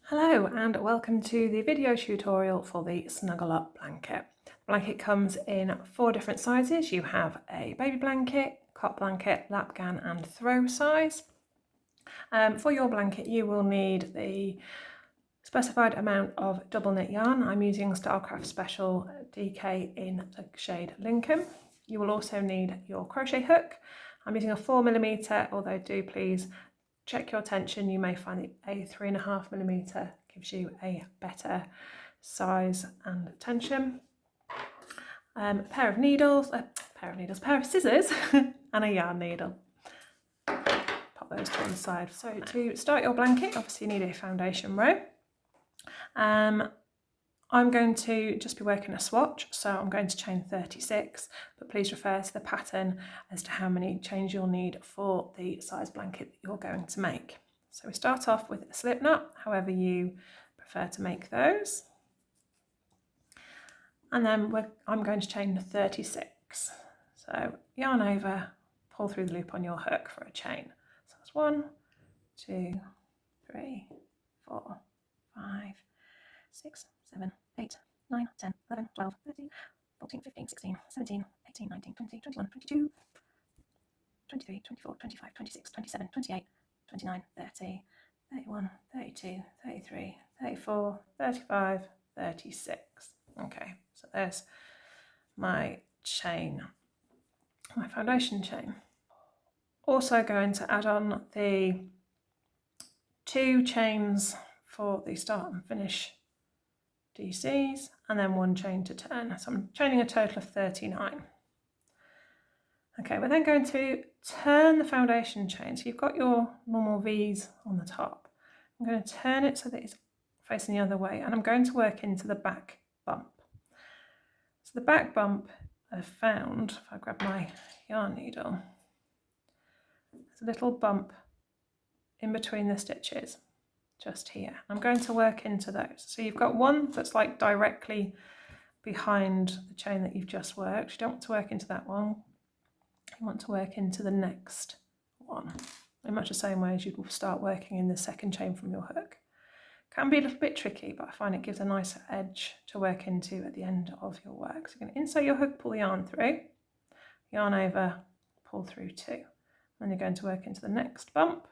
Hello and welcome to the video tutorial for the Snuggle Up blanket. The blanket comes in 4 different sizes. You have a baby blanket, cot blanket, lapgan and throw size. For your blanket you will need the specified amount of double knit yarn. I'm using Starcraft Special DK in the shade Lincoln. You will also need your crochet hook. I'm using a 4mm, although do please check your tension. You may find that a 3.5mm gives you a better size and tension. A pair of scissors and a yarn needle. Pop those to one side. So to start your blanket, obviously you need a foundation row. I'm going to just be working a swatch, so I'm going to chain 36, but please refer to the pattern as to how many chains you'll need for the size blanket that you're going to make. So we start off with a slip knot, however you prefer to make those. And then I'm going to chain 36. So yarn over, pull through the loop on your hook for a chain. So that's 1, 2, 3, 4, 5, 6, 7, 8, 9, 10, 11, 12, 13, 14, 15, 16, 17, 18, 19, 20, 21, 22, 23, 24, 25, 26, 27, 28, 29, 30, 31, 32, 33, 34, 35, 36. Okay, so there's my chain, my foundation chain. Also going to add on the 2 chains for the start and finish DCs and then 1 chain to turn. So I'm chaining a total of 39. Okay, we're then going to turn the foundation chain. So you've got your normal V's on the top. I'm going to turn it so that it's facing the other way and I'm going to work into the back bump. So the back bump I've found, if I grab my yarn needle, there's a little bump in between the stitches. Just here. I'm going to work into those. So you've got one that's like directly behind the chain that you've just worked. You don't want to work into that one. You want to work into the next one in much the same way as you will start working in the second chain from your hook. Can be a little bit tricky, but I find it gives a nicer edge to work into at the end of your work. So you're going to insert your hook, pull the yarn through, yarn over, pull through 2. Then you're going to work into the next bump.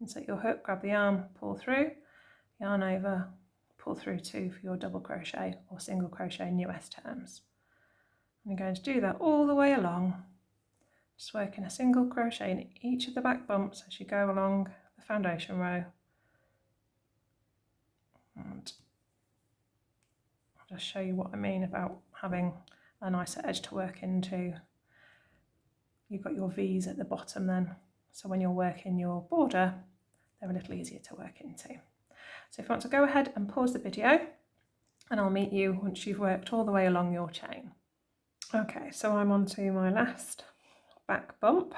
Insert your hook, grab the yarn, pull through, yarn over, pull through 2 for your double crochet or single crochet in US terms. And you're going to do that all the way along, just working a single crochet in each of the back bumps as you go along the foundation row. And I'll just show you what I mean about having a nicer edge to work into. You've got your V's at the bottom then, so when you're working your border, they're a little easier to work into. So if you want to go ahead and pause the video and I'll meet you once you've worked all the way along your chain. Okay, so I'm on to my last back bump.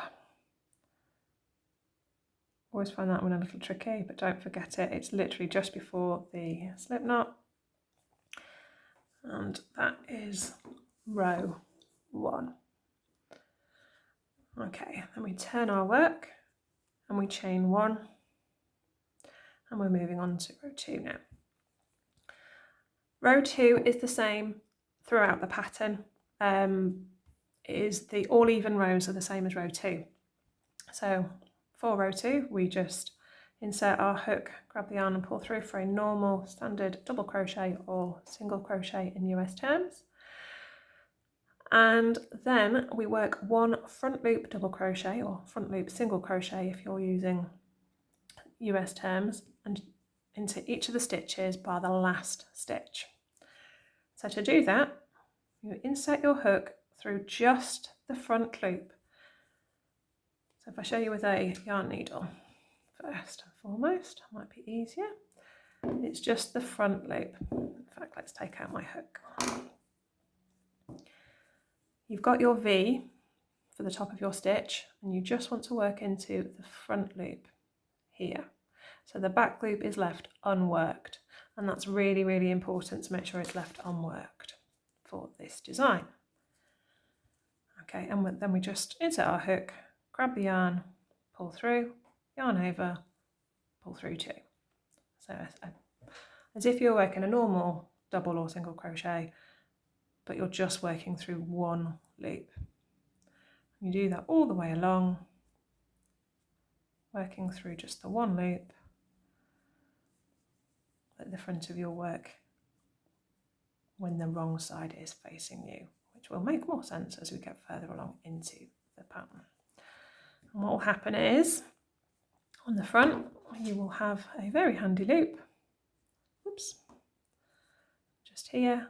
Always find that one a little tricky, but don't forget it. It's literally just before the slip knot. And that is row 1. Okay, then we turn our work and we chain 1. And we're moving on to row 2 now. Row 2 is the same throughout the pattern. The all even rows are the same as row 2. So for row 2, we just insert our hook, grab the yarn and pull through for a normal standard double crochet or single crochet in US terms. And then we work 1 front loop double crochet or front loop single crochet if you're using US terms, and into each of the stitches by the last stitch. So to do that, you insert your hook through just the front loop. So if I show you with a yarn needle, first and foremost, might be easier. It's just the front loop. In fact, let's take out my hook. You've got your V for the top of your stitch, and you just want to work into the front loop here. So the back loop is left unworked, and that's really, really important to make sure it's left unworked for this design. Okay, and then we just insert our hook, grab the yarn, pull through, yarn over, pull through 2. So a as if you're working a normal double or single crochet, but you're just working through one loop. You do that all the way along, working through just the one loop at the front of your work when the wrong side is facing you, which will make more sense as we get further along into the pattern. And what will happen is, on the front, you will have a very handy loop, oops, just here,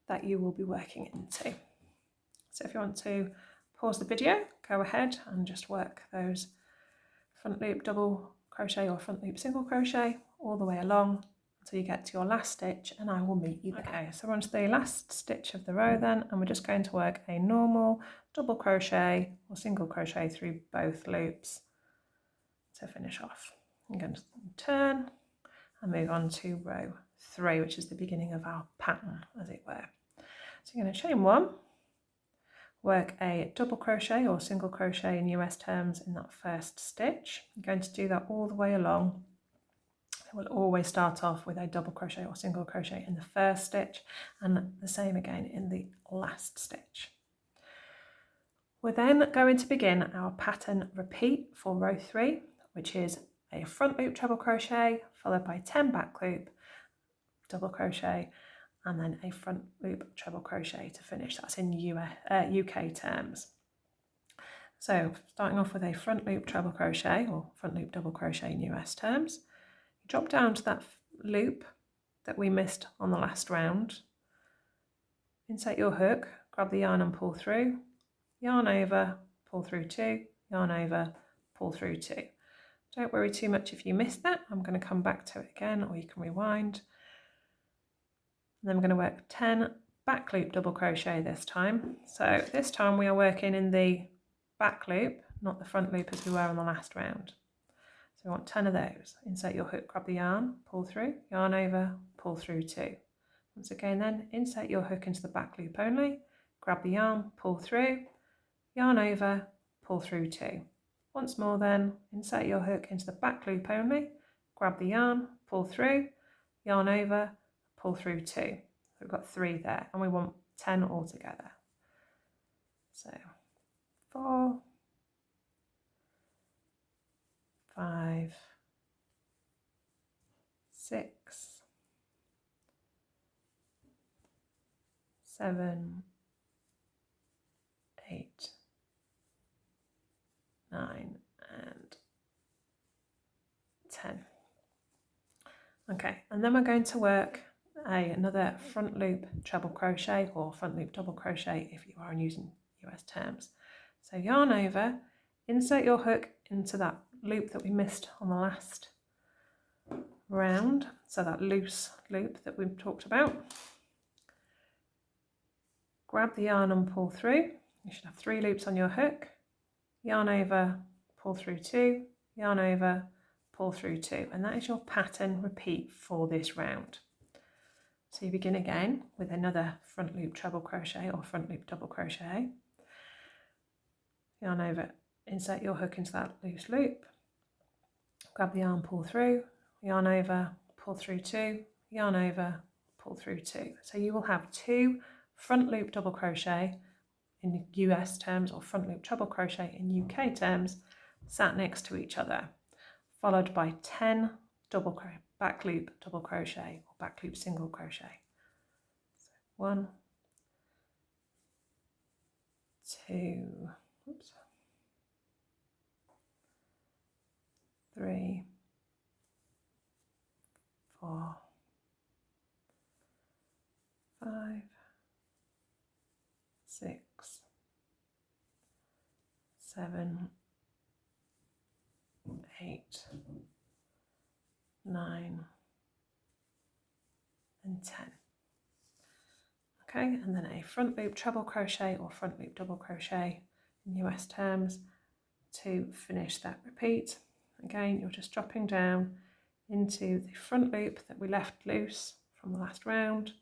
that you will be working into. So if you want to pause the video, go ahead and just work those front loop double crochet or front loop single crochet all the way along until you get to your last stitch, and I will meet you there. Okay, so we're on to the last stitch of the row then, and we're just going to work a normal double crochet or single crochet through both loops to finish off. I'm going to turn and move on to row 3, which is the beginning of our pattern, as it were. So you're going to chain 1, work a double crochet or single crochet in US terms in that first stitch. You're going to do that all the way along. We'll always start off with a double crochet or single crochet in the first stitch, and the same again in the last stitch. We're then going to begin our pattern repeat for row 3, which is a front loop treble crochet followed by 10 back loop double crochet and then a front loop treble crochet to finish. That's in UK terms. So starting off with a front loop treble crochet or front loop double crochet in US terms, you drop down to that loop that we missed on the last round, insert your hook, grab the yarn and pull through, yarn over, pull through 2, yarn over, pull through 2. Don't worry too much if you missed that. I'm going to come back to it again, or you can rewind. And then we're going to work 10 back loop double crochet this time. So this time we are working in the back loop, not the front loop as we were on the last round. So we want 10 of those. Insert your hook, grab the yarn, pull through, yarn over, pull through 2. Once again then, insert your hook into the back loop only, grab the yarn, pull through, yarn over, pull through 2. Once more then, insert your hook into the back loop only, grab the yarn, pull through, yarn over, pull through 2. So we've got 3 there, and we want 10 altogether. So 4, 5, 6, 7, 8, 9 and 10. Okay, and then we're going to work another front loop treble crochet or front loop double crochet if you are using US terms. So yarn over, insert your hook into that loop that we missed on the last round, so that loose loop that we've talked about. Grab the yarn and pull through. You should have 3 loops on your hook. Yarn over, pull through 2, yarn over, pull through 2, and that is your pattern repeat for this round. So you begin again with another front loop treble crochet or front loop double crochet. Yarn over, insert your hook into that loose loop, grab the yarn, pull through, yarn over, pull through 2, yarn over, pull through 2. So you will have 2 front loop double crochet in US terms or front loop treble crochet in UK terms sat next to each other, followed by 10 back loop double crochet or back loop single crochet. So 1, 2, oops, 3, 4, 5, 6, 7, 8, 9 and 10. Okay, and then a front loop treble crochet or front loop double crochet in US terms to finish that repeat. Again, you're just dropping down into the front loop that we left loose from the last round,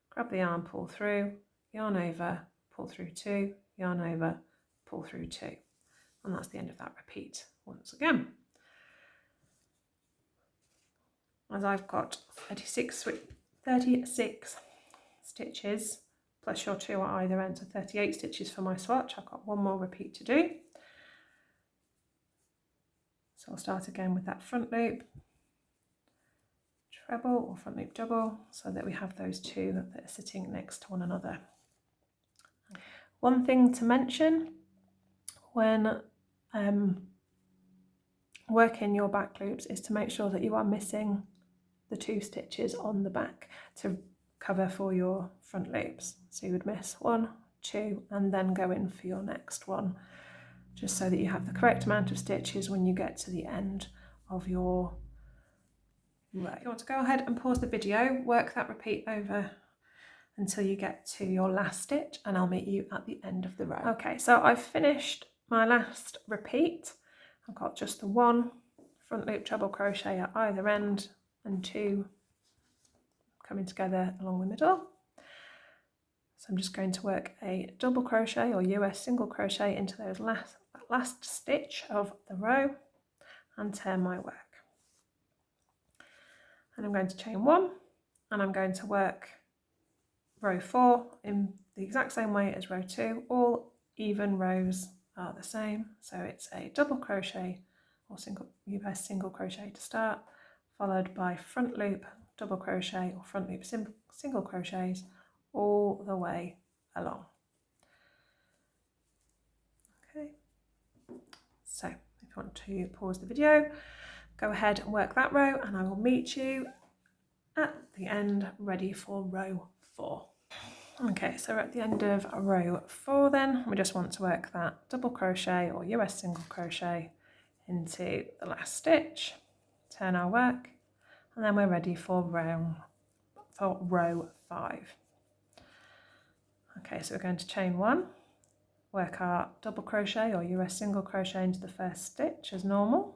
grab the yarn, pull through, yarn over, pull through 2, yarn over, pull through 2, and that's the end of that repeat once again. As I've got 36 stitches plus your 2 at either end, so 38 stitches for my swatch. I've got one more repeat to do. So I'll start again with that front loop, treble or front loop double, so that we have those two that are sitting next to one another. One thing to mention when working your back loops is to make sure that you are missing the 2 stitches on the back to cover for your front loops. So you would miss 1, 2 and then go in for your next one, just so that you have the correct amount of stitches when you get to the end of your row. If you want to go ahead and pause the video, work that repeat over until you get to your last stitch, and I'll meet you at the end of the row. Okay, so I've finished my last repeat. I've got just the 1 front loop treble crochet at either end and 2 coming together along the middle. So I'm just going to work a double crochet or US single crochet into those last stitch of the row and turn my work. And I'm going to chain 1 and I'm going to work row 4 in the exact same way as row 2. All even rows are the same, so it's a double crochet or US single crochet to start, followed by front loop double crochet or front loop single crochets all the way along. Okay, so if you want to pause the video, go ahead and work that row and I will meet you at the end ready for row 4. Okay, so we're at the end of row 4 then. We just want to work that double crochet or US single crochet into the last stitch, turn our work, and then we're ready for row 5. Okay, so we're going to chain 1, work our double crochet or US single crochet into the first stitch as normal.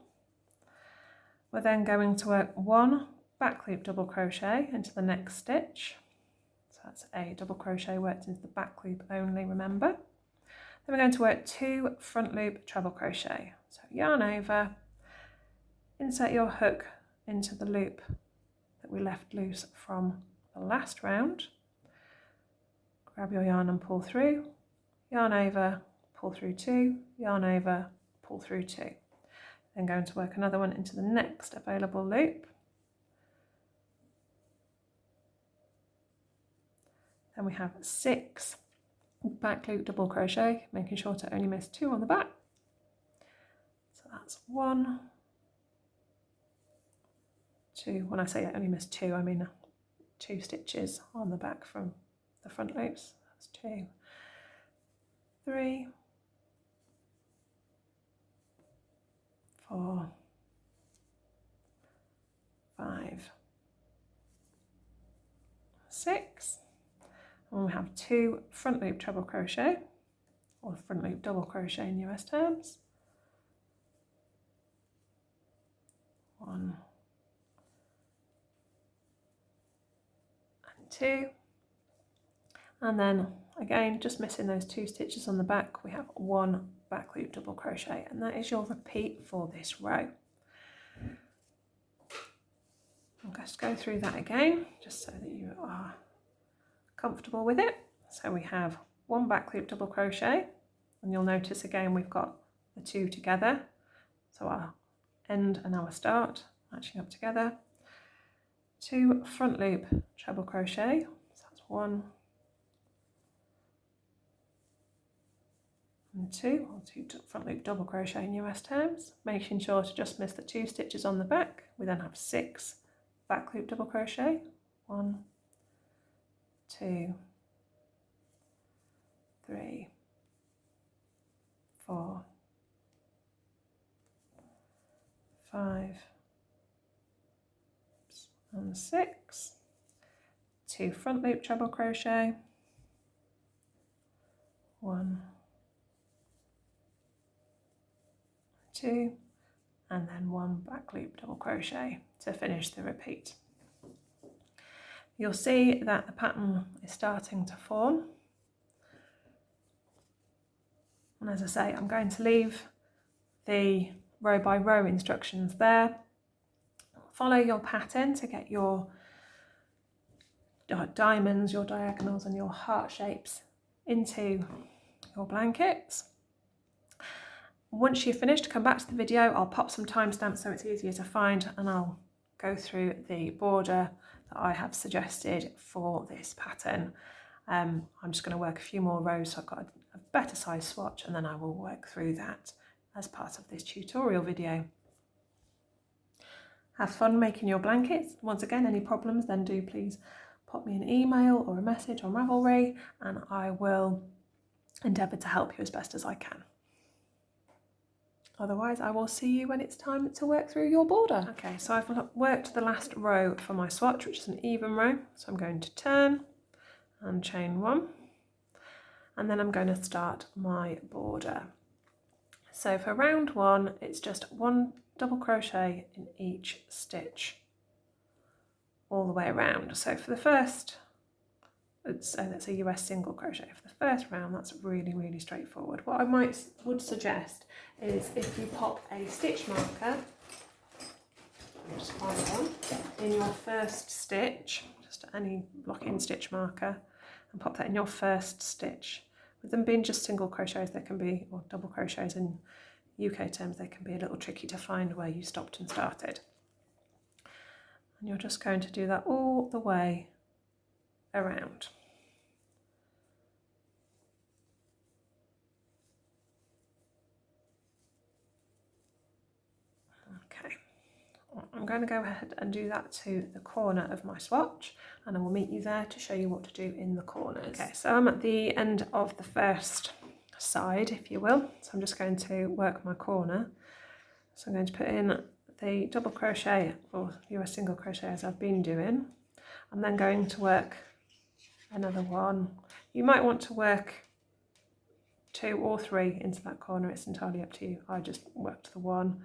We're then going to work 1 back loop double crochet into the next stitch. So that's a double crochet worked into the back loop only, remember. Then we're going to work 2 front loop treble crochet. So yarn over, insert your hook into the loop that we left loose from the last round. Grab your yarn and pull through, yarn over, pull through 2, yarn over, pull through 2. Then going to work another one into the next available loop. Then we have 6 back loop double crochet, making sure to only miss 2 on the back. So that's 1, 2. When I say I only miss 2, I mean 2 stitches on the back from the front loops. That's 2, 3, 4, 5, 6. And we have 2 front loop treble crochet or front loop double crochet in US terms. 1 and 2. And then again, just missing those 2 stitches on the back, we have 1 back loop double crochet, and that is your repeat for this row. I'll just go through that again, just so that you are comfortable with it. So we have 1 back loop double crochet, and you'll notice again we've got the 2 together, so our end and our start matching up together. 2 front loop treble crochet, so that's 1 and 2, or 2 front loop double crochet in US terms, making sure to just miss the 2 stitches on the back. We then have 6 back loop double crochet, 1, 2, 3, 4, 5 and 6, 2 front loop treble crochet, 1, 2, and then 1 back loop double crochet to finish the repeat. You'll see that the pattern is starting to form, and as I say, I'm going to leave the row by row instructions there. Follow your pattern to get your diamonds, your diagonals and your heart shapes into your blankets. Once you've finished, come back to the video. I'll pop some timestamps so it's easier to find, and I'll go through the border that I have suggested for this pattern. I'm just going to work a few more rows so I've got a better size swatch, and then I will work through that as part of this tutorial video. Have fun making your blankets. Once again, any problems, then do please pop me an email or a message on Ravelry, and I will endeavour to help you as best as I can. Otherwise, I will see you when it's time to work through your border. Okay, so I've worked the last row for my swatch, which is an even row. So I'm going to turn and chain 1, and then I'm going to start my border. So for round 1, it's just 1 double crochet in each stitch all the way around. So for the first, that's a US single crochet. For the first round, that's really straightforward. What I would suggest is if you pop a stitch marker, just find one, in your first stitch, just any lock-in stitch marker, and pop that in your first stitch. With them being just single crochets, they can be, or double crochets in UK terms, they can be a little tricky to find where you stopped and started. And you're just going to do that all the way around. Okay, I'm going to go ahead and do that to the corner of my swatch, and I will meet you there to show you what to do in the corners. Okay, so I'm at the end of the first side, if you will, so I'm just going to work my corner. So I'm going to put in the double crochet or US single crochet as I've been doing. I'm then going to work another one. You might want to work 2 or 3 into that corner, it's entirely up to you. I just worked the 1,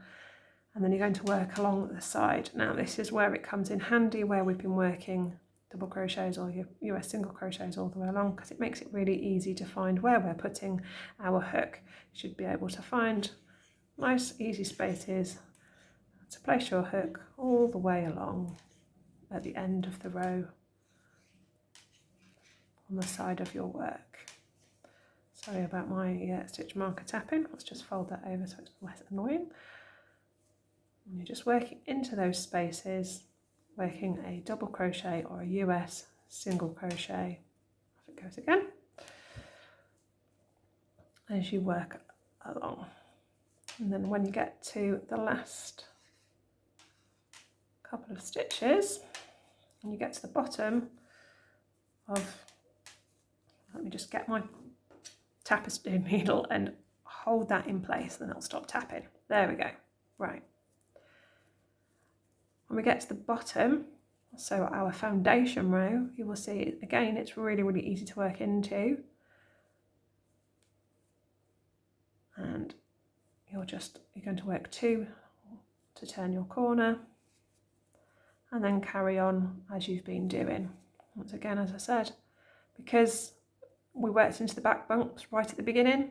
and then you're going to work along the side. Now this is where it comes in handy, where we've been working double crochets or your US single crochets all the way along, because it makes it really easy to find where we're putting our hook. You should be able to find nice easy spaces to place your hook all the way along at the end of the row on the side of your work. Sorry about my stitch marker tapping, let's just fold that over so it's less annoying. And you're just working into those spaces, working a double crochet or a US single crochet, off it goes again, as you work along. And then when you get to the last couple of stitches, and you get to the bottom of, let me just get my tapestry needle and hold that in place, then it'll stop tapping. There we go. Right. When we get to the bottom, so our foundation row, you will see again it's really easy to work into, and you're going to work 2 to turn your corner, and then carry on as you've been doing. Once again, as I said, because we worked into the back bumps right at the beginning,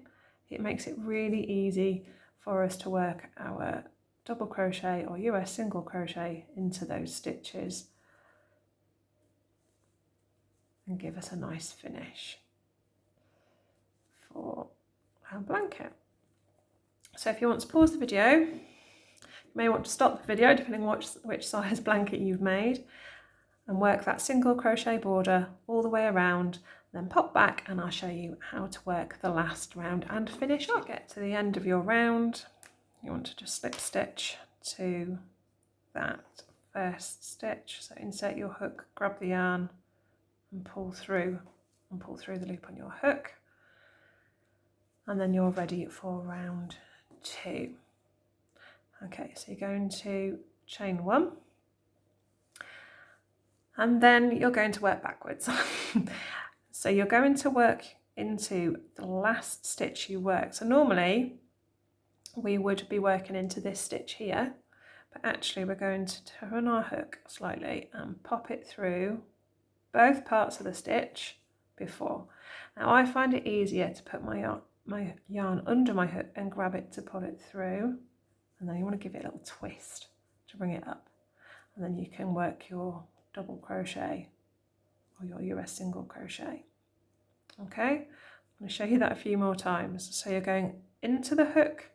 it makes it really easy for us to work our double crochet or US single crochet into those stitches and give us a nice finish for our blanket. So if you want to pause the video, you may want to stop the video depending on which size blanket you've made, and work that single crochet border all the way around, then pop back and I'll show you how to work the last round and finish up. Get to the end of your round, you want to just slip stitch to that first stitch, so insert your hook, grab the yarn and pull through the loop on your hook, and then you're ready for round 2. Okay, so you're going to chain 1, and then you're going to work backwards. So you're going to work into the last stitch you work. So normally we would be working into this stitch here, but actually we're going to turn our hook slightly and pop it through both parts of the stitch before. Now I find it easier to put my yarn under my hook and grab it to pull it through, and then you want to give it a little twist to bring it up, and then you can work your double crochet or your US single crochet. Okay, I'm going to show you that a few more times. So you're going into the hook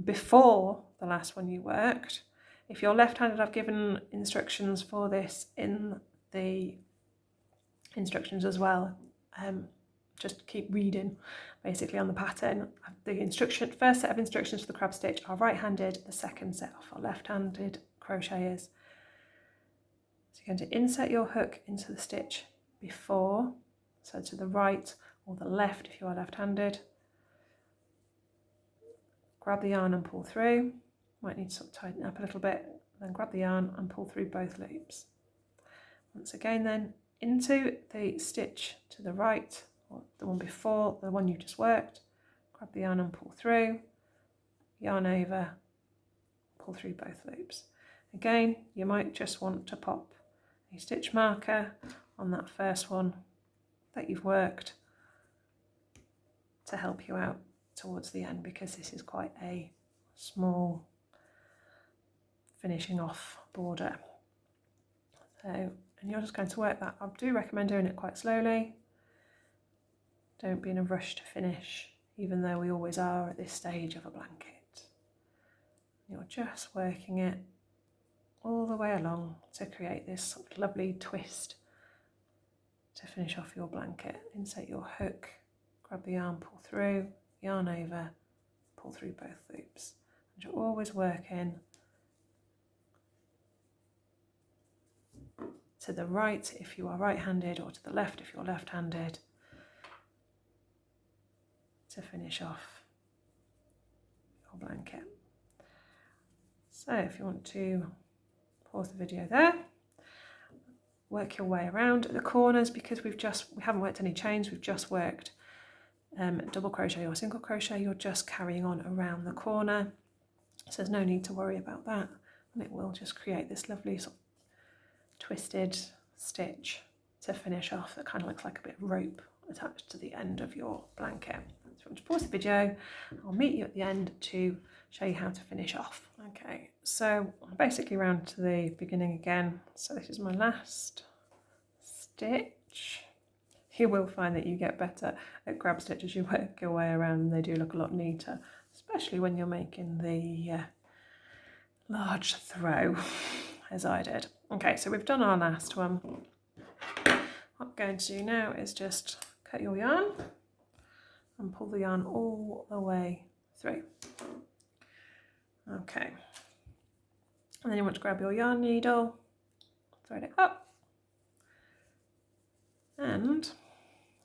before the last one you worked. If you're left-handed, I've given instructions for this in the instructions as well. Just keep reading basically on the pattern. The first set of instructions for the crab stitch are right-handed, the second set are for left-handed crocheters. So you're going to insert your hook into the stitch before, so to the right or the left if you are left-handed. Grab the yarn and pull through. Might need to sort of tighten it up a little bit. Then grab the yarn and pull through both loops. Once again then, into the stitch to the right, or the one before, the one you just worked. Grab the yarn and pull through. Yarn over, pull through both loops. Again, you might just want to pop a stitch marker on that first one that you've worked to help you out towards the end, because this is quite a small finishing off border. So, and you're just going to work that. I do recommend doing it quite slowly. Don't be in a rush to finish, even though we always are at this stage of a blanket. You're just working it all the way along to create this sort of lovely twist to finish off your blanket. Insert your hook, grab the yarn, pull through, yarn over, pull through both loops. And you're always working to the right if you are right-handed, or to the left if you're left-handed, to finish off your blanket. So if you want to pause the video there, work your way around the corners, because we haven't worked any chains, we've just worked double crochet or single crochet. You're just carrying on around the corner, so there's no need to worry about that, and it will just create this lovely sort of twisted stitch to finish off that kind of looks like a bit of rope attached to the end of your blanket. So I'm just pause the video, I'll meet you at the end to show you how to finish off. Okay, so I'm basically round to the beginning again. So this is my last stitch. You will find that you get better at grab stitch as you work your way around, and they do look a lot neater, especially when you're making the large throw as I did. Okay, so we've done our last one. What I'm going to do now is just cut your yarn and pull the yarn all the way through. Okay, and then you want to grab your yarn needle, thread it up, and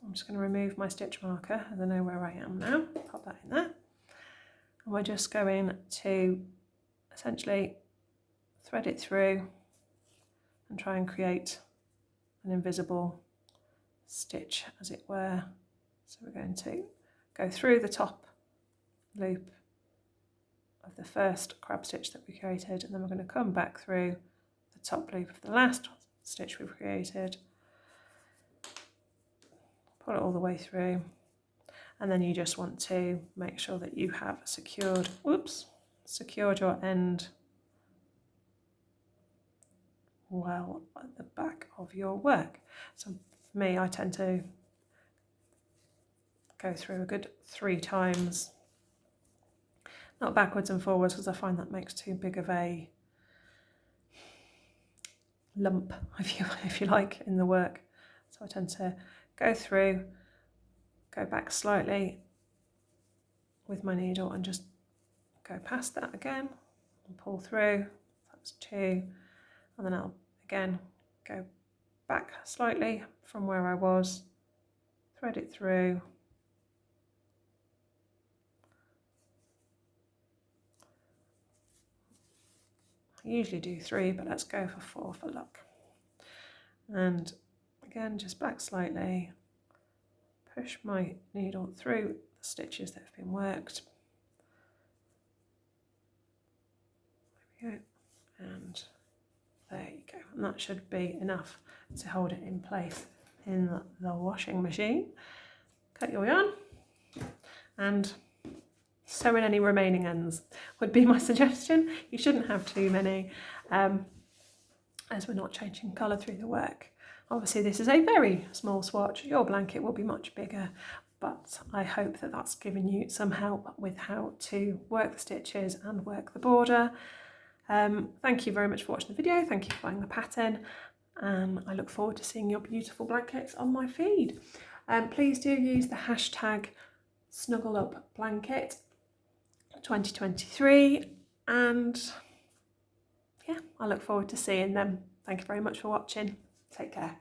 I'm just going to remove my stitch marker as I know where I am now. Pop that in there, and we're just going to essentially thread it through and try and create an invisible stitch, as it were. So we're going to go through the top loop of the first crab stitch that we created, and then we're going to come back through the top loop of the last stitch we've created, pull it all the way through, and then you just want to make sure that you have secured your end well at the back of your work. So for me, I tend to go through a good 3 times, not backwards and forwards, because I find that makes too big of a lump, if you like, in the work. So I tend to go through, go back slightly with my needle, and just go past that again and pull through. That's 2, and then I'll again go back slightly from where I was, thread it through, I usually do 3, but let's go for 4 for luck. And again, just back slightly, push my needle through the stitches that have been worked. There we go, and there you go. And that should be enough to hold it in place in the washing machine. Cut your yarn and sew in any remaining ends would be my suggestion. You shouldn't have too many, as we're not changing colour through the work. Obviously this is a very small swatch, your blanket will be much bigger, but I hope that that's given you some help with how to work the stitches and work the border. Thank you very much for watching the video, thank you for buying the pattern, and I look forward to seeing your beautiful blankets on my feed. Please do use the hashtag SnuggleUpBlanket2023, and yeah, I look forward to seeing them. Thank you very much for watching. Take care.